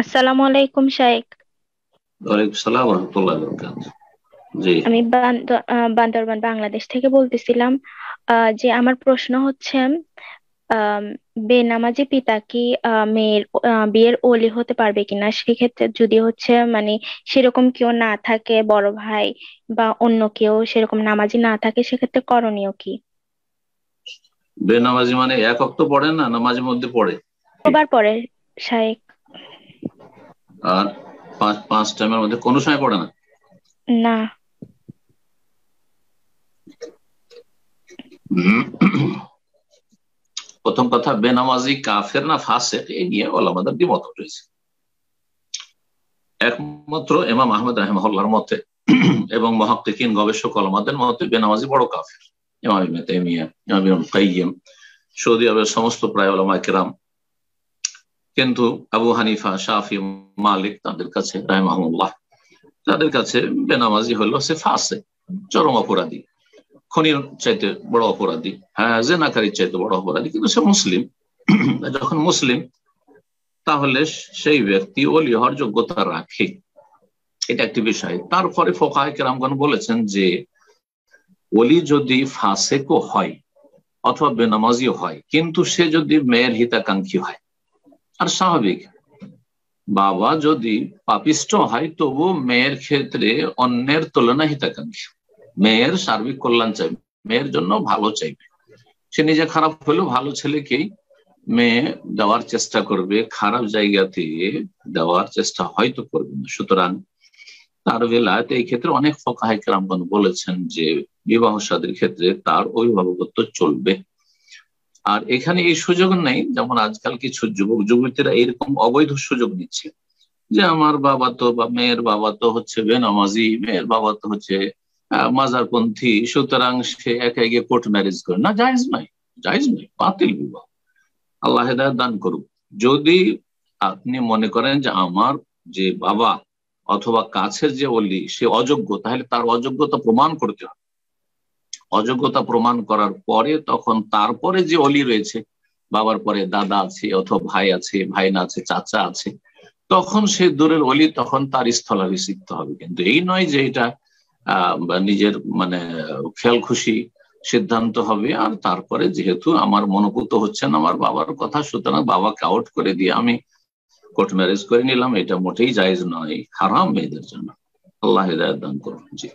আসসালামু আলাইকুম শাইখ। ওয়ালাইকুম সালাম রহমতুল্লাহ বরকাতুহু। জি। আমি বান্দরবান বাংলাদেশ থেকে বলতেছিলাম। যে আমার প্রশ্ন হচ্ছে, আম, বেনামাজি পিতা কি মেয়ের বিয়ের ওলি হতে পারবে কিনা, সেক্ষেত্রে যদি হচ্ছে মানে সেরকম কেউ না থাকে, বড় ভাই বা অন্য কেউ সেরকম নামাজি না থাকে, সেক্ষেত্রে করণীয় কি? বেনামাজি মানে এক ওয়াক্ত পড়ে না, নামাজের মধ্যে পড়ে কবার পরে শাইখ? আর পাঁচ পাঁচ টাইমের মধ্যে কোনো সময় পড়ে না। না। হুম। প্রথম কথা, বেনামাজি কাফের না ফাসেক এই নিয়ে ওলামাদের দ্বিমত রয়েছে। একমাত্র ইমাম আহমদ রাহিমাহুল্লাহর মতে এবং মুহাক্কিকিন গবেষক ওলামাদের মতে বেনামাজি বড় কাফের। ইমাম ইবনে তাইমিয়া, ইমাম ইবনুল কাইয়্যিম, সৌদি আরবের সমস্ত প্রায় ওলামা কেরাম। কিন্তু আবু হানিফা, শাফি, মালিক তাদের কাছে রাহিমাহুল্লাহ, তাদের কাছে বেনামাজি হলো সে ফাসেক, চরম অপরাধী, খনির চাইতে বড় অপরাধী, হ্যাঁ জেনাকারীর চাইতে বড় অপরাধী, কিন্তু সে মুসলিম। যখন মুসলিম, তাহলে সেই ব্যক্তি ওলি হওয়ার যোগ্যতা রাখে। এটা একটি বিষয়। তারপরে ফোকাহে কেরামগণ বলেছেন যে ওলি যদি ফাসেকও হয় অথবা বেনামাজিও হয়, কিন্তু সে যদি মেয়ের হিতাকাঙ্ক্ষী হয়, আর স্বাভাবিক বাবা যদি পাপিষ্ট হয় তবু মেয়ের ক্ষেত্রে অন্যের তুলনায় হিতাকাঙ্ক্ষী, মেয়ের সার্বিক কল্যাণ চাইবে, মেয়ের জন্য ভালো চাইবে। সে নিজে খারাপ হলেও ভালো ছেলেকেই মেয়ে দেওয়ার চেষ্টা করবে, খারাপ জায়গাতে দেওয়ার চেষ্টা হয়তো করবে না। সুতরাং তার বেলায় এই ক্ষেত্রে অনেক ফুকাহায়ে কেরামগণ বলেছেন যে বিবাহ শাদীর ক্ষেত্রে তার অভিভাবকত্ব চলবে। আর এখানে এই সুযোগ নেই, যেমন আজকাল কিছু যুবক যুবতীরা এরকম অবৈধ সুযোগ নিচ্ছে যে আমার বাবা তো বা মেয়ের বাবা তো হচ্ছে বেনামাজি, মেয়ের বাবা তো হচ্ছে মাজারপন্থী, সুতরাং সে একা গিয়ে কোর্ট ম্যারেজ করে না। জায়েজ নয়, জায়েজ নয়, বাতিল বিবাহ। আল্লাহ হেদায়েত দান করুক। যদি আপনি মনে করেন যে আমার যে বাবা অথবা কাছের যে অলি সে অযোগ্য, তাহলে তার অযোগ্যতা প্রমাণ করতে হবে। অযোগ্যতা প্রমাণ করার পরে তখন তারপরে যে অলি রয়েছে, বাবার পরে দাদা আছে অথবা ভাই আছে, ভাইনা আছে, চাচা আছে, তখন সে দূরের অলি, তখন তার স্থলাভিষিক্ত হবে। কিন্তু এই নয় যে এটা নিজের মানে খেয়াল খুশি সিদ্ধান্ত হবে। আর তারপরে যেহেতু আমার মনোপুত হচ্ছে না আমার বাবার কথা, সুতরাং বাবাকে আউট করে দিয়ে আমি কোর্ট ম্যারেজ করে নিলাম, এটা মোটেই জায়েজ নয়, হারাম মেয়েদের জন্য। আল্লাহ হিদায়াত দান করুন। জি।